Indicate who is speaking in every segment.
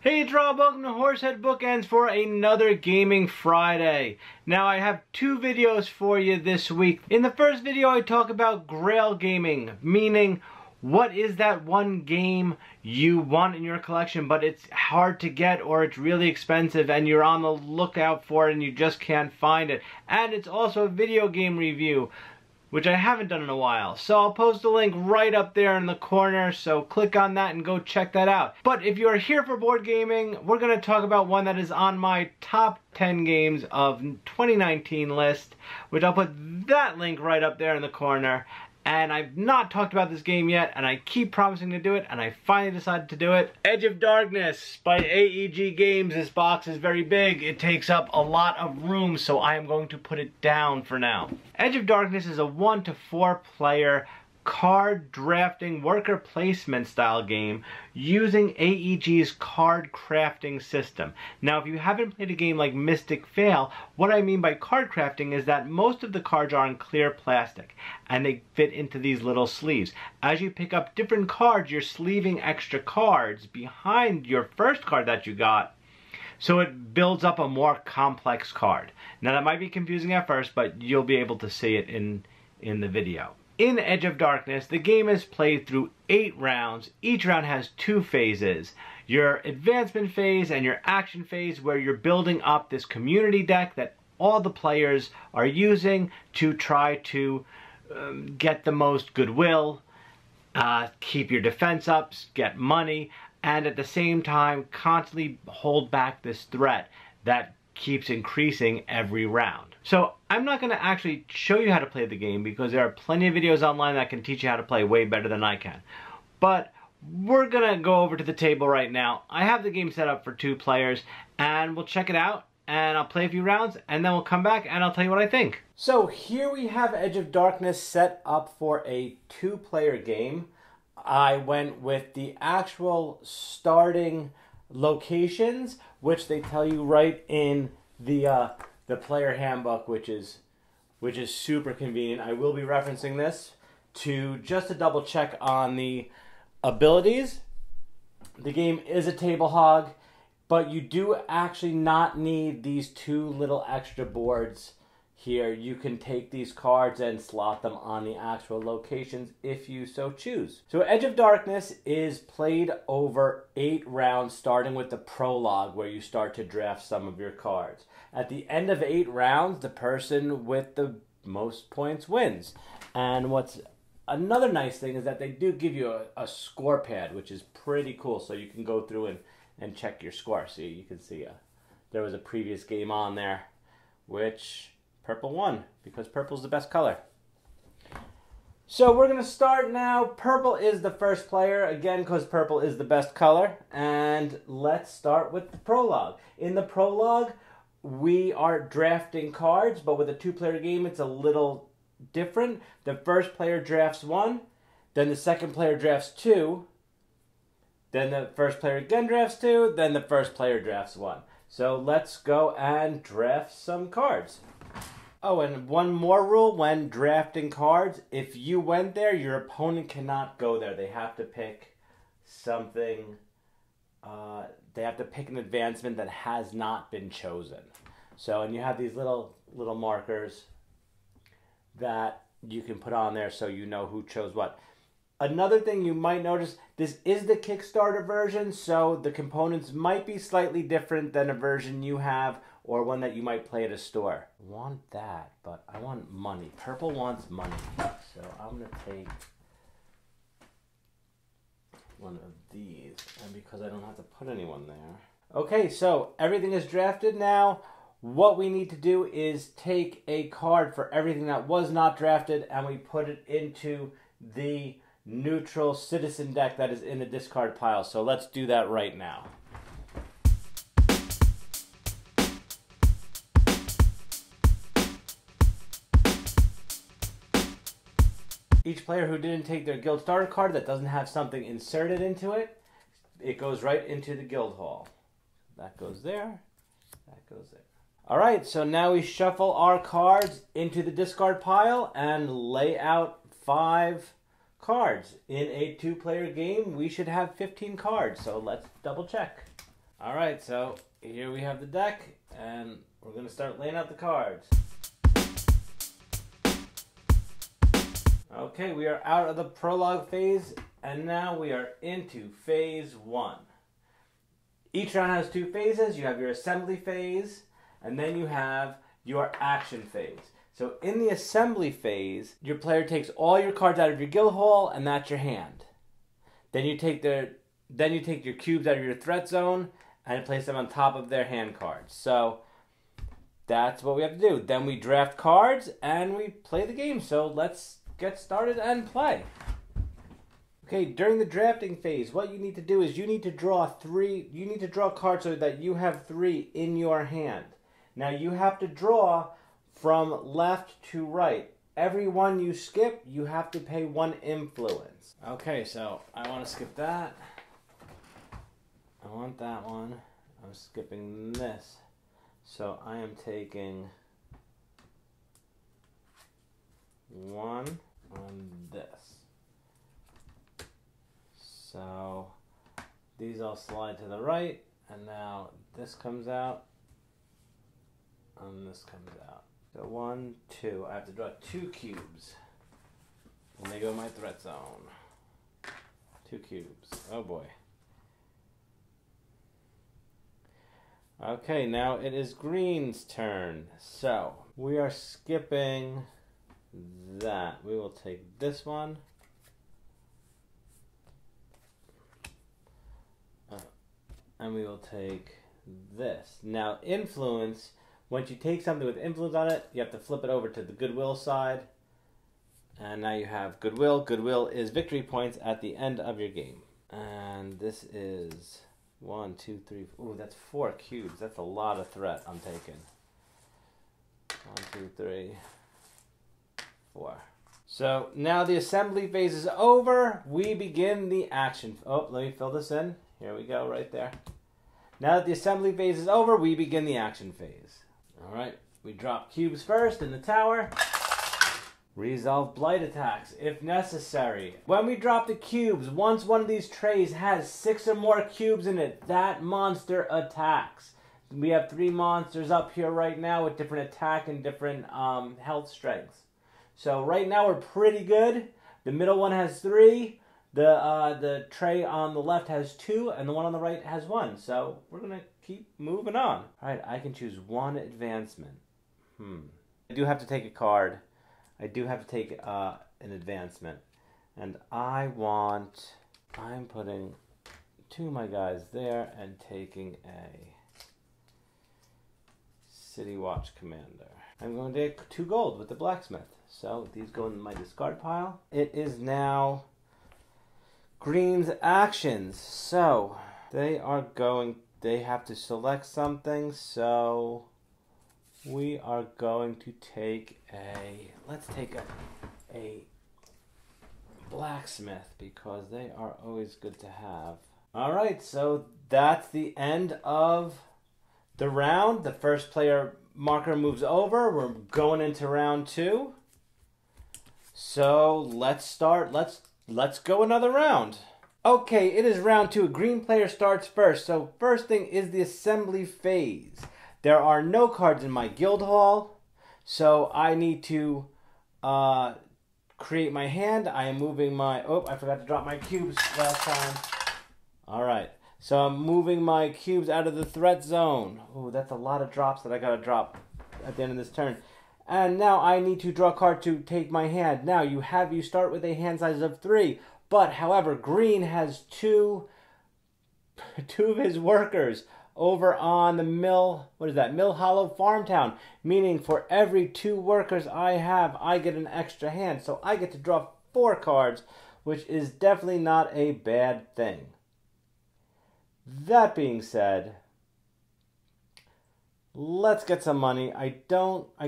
Speaker 1: Hey, it's Rob, welcome to Horsehead Bookends for another Gaming Friday. Now, I have two videos for you this week. In the first video, I talk about Grail gaming, meaning what is that one game you want in your collection, but it's hard to get or it's really expensive and you're on the lookout for it and you just can't find it. And it's also a video game review, which I haven't done in a while. So I'll post a link right up there in the corner, so click on that and go check that out. But if you're here for board gaming, we're going to talk about one that is on my top 10 games of 2019 list, which I'll put that link right up there in the corner. And I've not talked about this game yet, and I keep promising to do it, and I finally decided to do it. Edge of Darkness by AEG Games. This box is very big. It takes up a lot of room, so I am going to put it down for now. Edge of Darkness is a 1 to 4 player card drafting worker placement style game using AEG's card crafting system. Now, if you haven't played a game like Mystic Vale, what I mean by card crafting is that most of the cards are in clear plastic and they fit into these little sleeves. As you pick up different cards, you're sleeving extra cards behind your first card that you got, so it builds up a more complex card. Now, that might be confusing at first, but you'll be able to see it in the video. In Edge of Darkness, the game is played through 8 rounds. Each round has 2 phases. Your advancement phase and your action phase, where you're building up this community deck that all the players are using to try to get the most goodwill, keep your defense up, get money, and at the same time constantly hold back this threat that keeps increasing every round. So I'm not going to actually show you how to play the game because there are plenty of videos online that can teach you how to play way better than I can. But we're going to go over to the table right now. I have the game set up for 2 players and we'll check it out and I'll play a few rounds and then we'll come back and I'll tell you what I think. So here we have Edge of Darkness set up for a 2-player game. I went with the actual starting locations, which they tell you right in the player handbook, which is super convenient. I will be referencing this just to double check on the abilities. The game is a table hog, but you do actually not need these 2 little extra boards here. You can take these cards and slot them on the actual locations if you so choose. So Edge of Darkness is played over 8 rounds, starting with the prologue where you start to draft some of your cards. At the end of 8 rounds, the person with the most points wins. And what's another nice thing is that they do give you a score pad, which is pretty cool, so you can go through and check your score. So you can see there was a previous game on there, which purple won because purple's the best color. So we're going to start now. Purple is the first player, again, because purple is the best color. And let's start with the prologue. In the prologue, we are drafting cards, but with a 2-player game, it's a little different. The first player drafts 1, then the second player drafts 2, then the first player again drafts 2, then the first player drafts 1. So let's go and draft some cards. Oh, and one more rule when drafting cards: if you went there, your opponent cannot go there. They have to pick something, they have to pick an advancement that has not been chosen. So, and you have these little markers that you can put on there so you know who chose what. Another thing you might notice, this is the Kickstarter version, so the components might be slightly different than a version you have or one that you might play at a store. I want that, but I want money. Purple wants money, so I'm going to take one of these, and because I don't have to put anyone there. Okay, so everything is drafted now. What we need to do is take a card for everything that was not drafted and we put it into the neutral citizen deck that is in the discard pile. So let's do that right now. Each player who didn't take their guild starter card that doesn't have something inserted into it, it goes right into the guild hall. That goes there, that goes there. All right, so now we shuffle our cards into the discard pile and lay out 5 cards. In a 2-player game, we should have 15 cards, so let's double check. Alright, so here we have the deck, and we're going to start laying out the cards. Okay, we are out of the prologue phase, and now we are into phase 1. Each round has 2 phases. You have your assembly phase, and then you have your action phase. So in the assembly phase, your player takes all your cards out of your guild hall, and that's your hand. Then you take your cubes out of your threat zone and place them on top of their hand cards. So that's what we have to do. Then we draft cards and we play the game. So let's get started and play. Okay, during the drafting phase, what you need to do is you need to draw cards so that you have 3 in your hand. Now you have to draw from left to right. Every one you skip, you have to pay 1 influence. Okay, so I want to skip that. I want that one. I'm skipping this. So I am taking 1 on this. So these all slide to the right, and now this comes out, and this comes out. So 1, 2. I have to draw 2 cubes. And they go in my threat zone. 2 cubes. Oh boy. Okay, now it is green's turn. So we are skipping that. We will take this one. And we will take this. Now influence, once you take something with influence on it, you have to flip it over to the goodwill side. And now you have goodwill. Goodwill is victory points at the end of your game. And this is 1, 2, 3. Ooh, that's 4 cubes. That's a lot of threat I'm taking. 1, 2, 3, 4. So now the assembly phase is over. We begin the action. Oh, let me fill this in. Here we go, right there. Now that the assembly phase is over, we begin the action phase. All right, we drop cubes first in the tower. Resolve blight attacks if necessary. When we drop the cubes, once one of these trays has 6 or more cubes in it, that monster attacks. We have 3 monsters up here right now with different attack and different health strengths. So right now we're pretty good. The middle one has 3. The tray on the left has 2, and the one on the right has 1. So we're gonna keep moving on. All right, I can choose 1 advancement. I do have to take a card. I do have to take an advancement. And I'm putting 2 of my guys there and taking a City Watch Commander. I'm going to take 2 gold with the blacksmith. So these go in my discard pile. It is now green's actions. So they have to select something. So we are going to take let's take a blacksmith because they are always good to have. All right, so that's the end of the round. The first player marker moves over. We're going into round 2. So let's start. Let's go another round. Okay, it is round 2. A green player starts first. So first thing is the assembly phase. There are no cards in my guild hall, so I need to create my hand. I am moving my... Oh, I forgot to drop my cubes last time. All right, so I'm moving my cubes out of the threat zone. Oh, that's a lot of drops that I got to drop at the end of this turn. And now I need to draw a card to take my hand. Now you start with a hand size of 3, but however, green has two of his workers over on the Mill Hollow Farm Town, meaning for every 2 workers I have, I get an extra hand. So I get to draw 4 cards, which is definitely not a bad thing. That being said, let's get some money. I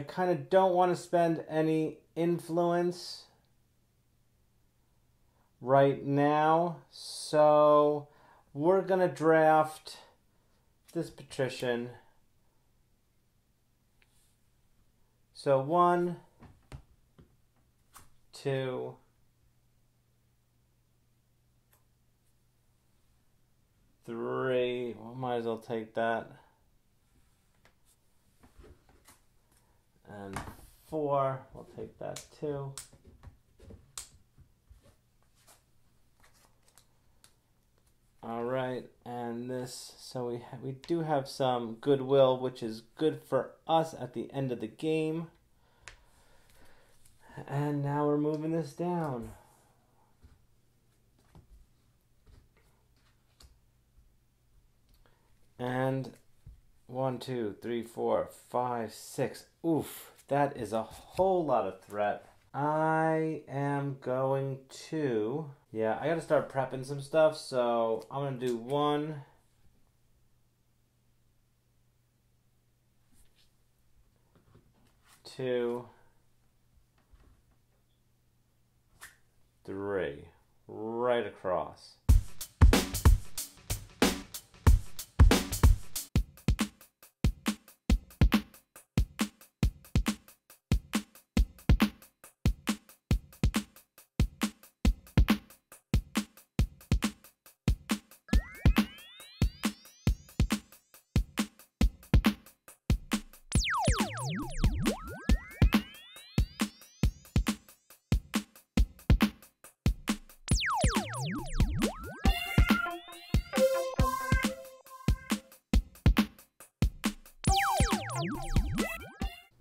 Speaker 1: kind of don't want to spend any influence right now, so we're gonna draft this patrician. So 1, 2, 3. 3. Well, might as well take that. And 4. We'll take that too. All right, and this, so we do have some goodwill, which is good for us at the end of the game. And now we're moving this down. And 1, 2, 3, 4, 5, 6. Oof, that is a whole lot of threat. I am going to, I gotta start prepping some stuff, so I'm gonna do 1, 2, 3, right across.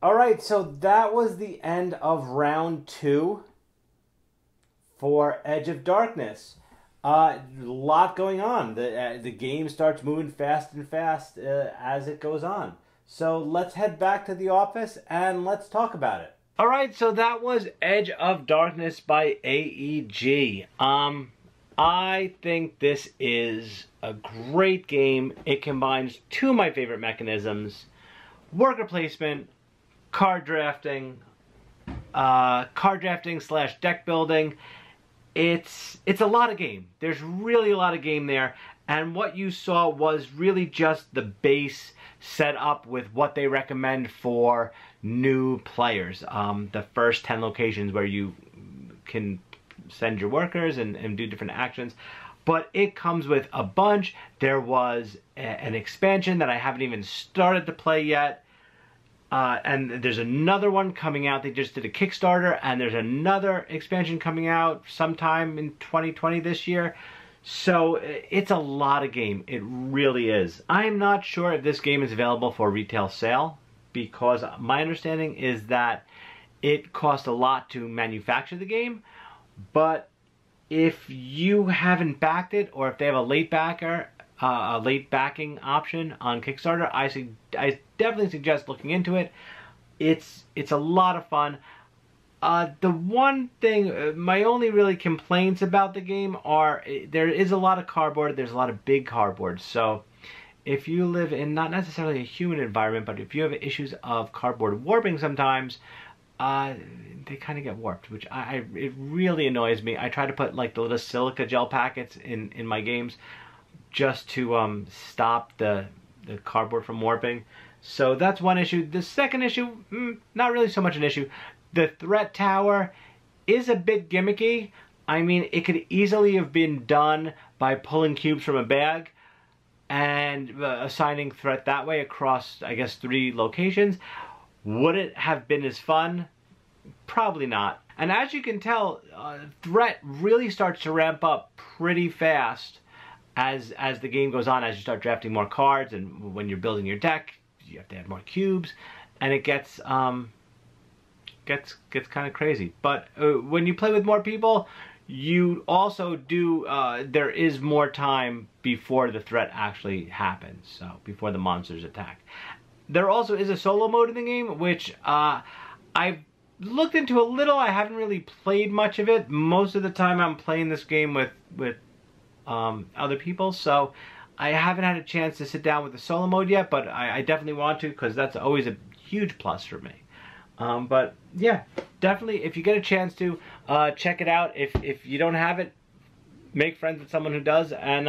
Speaker 1: Alright, so that was the end of round 2 for Edge of Darkness. A lot going on. The game starts moving fast and fast as it goes on. So let's head back to the office and let's talk about it. Alright, so that was Edge of Darkness by AEG. I think this is a great game. It combines 2 of my favorite mechanisms: worker placement, card drafting / deck building. It's a lot of game. There's really a lot of game there, and what you saw was really just the base set up with what they recommend for new players. The first 10 locations where you can send your workers and do different actions. But it comes with a bunch. There was an expansion that I haven't even started to play yet. And there's another one coming out. They just did a Kickstarter, and there's another expansion coming out sometime in 2020 this year. So it's a lot of game. It really is. I'm not sure if this game is available for retail sale, because my understanding is that it costs a lot to manufacture the game. But if you haven't backed it, or if they have a late backing option on Kickstarter, I definitely suggest looking into it. It's a lot of fun. The one thing, my only really complaints about the game are there is a lot of cardboard. There's a lot of big cardboard. So if you live in not necessarily a human environment, but if you have issues of cardboard warping sometimes, they kind of get warped, which it really annoys me. I try to put like the little silica gel packets in my games just to stop the cardboard from warping. So that's one issue. The second issue, not really so much an issue. The threat tower is a bit gimmicky. I mean, it could easily have been done by pulling cubes from a bag and assigning threat that way across, I guess, 3 locations. Would it have been as fun? Probably not. And as you can tell, threat really starts to ramp up pretty fast as the game goes on, as you start drafting more cards, and when you're building your deck, you have to add more cubes, and it gets kind of crazy. But when you play with more people, you also do, there is more time before the threat actually happens, so before the monsters attack. There also is a solo mode in the game, which I've looked into a little. I haven't really played much of it. Most of the time I'm playing this game with other people, so I haven't had a chance to sit down with the solo mode yet, but I definitely want to, because that's always a huge plus for me. But yeah, definitely, if you get a chance to, check it out. If you don't have it, make friends with someone who does, and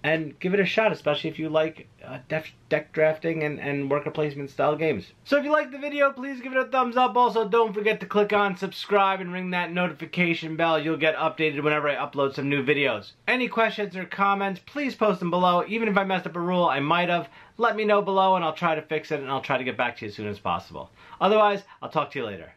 Speaker 1: and give it a shot, especially if you like deck drafting and worker placement style games. So if you liked the video, please give it a thumbs up. Also, don't forget to click on subscribe and ring that notification bell. You'll get updated whenever I upload some new videos. Any questions or comments, please post them below. Even if I messed up a rule I might have, let me know below and I'll try to fix it, and I'll try to get back to you as soon as possible. Otherwise, I'll talk to you later.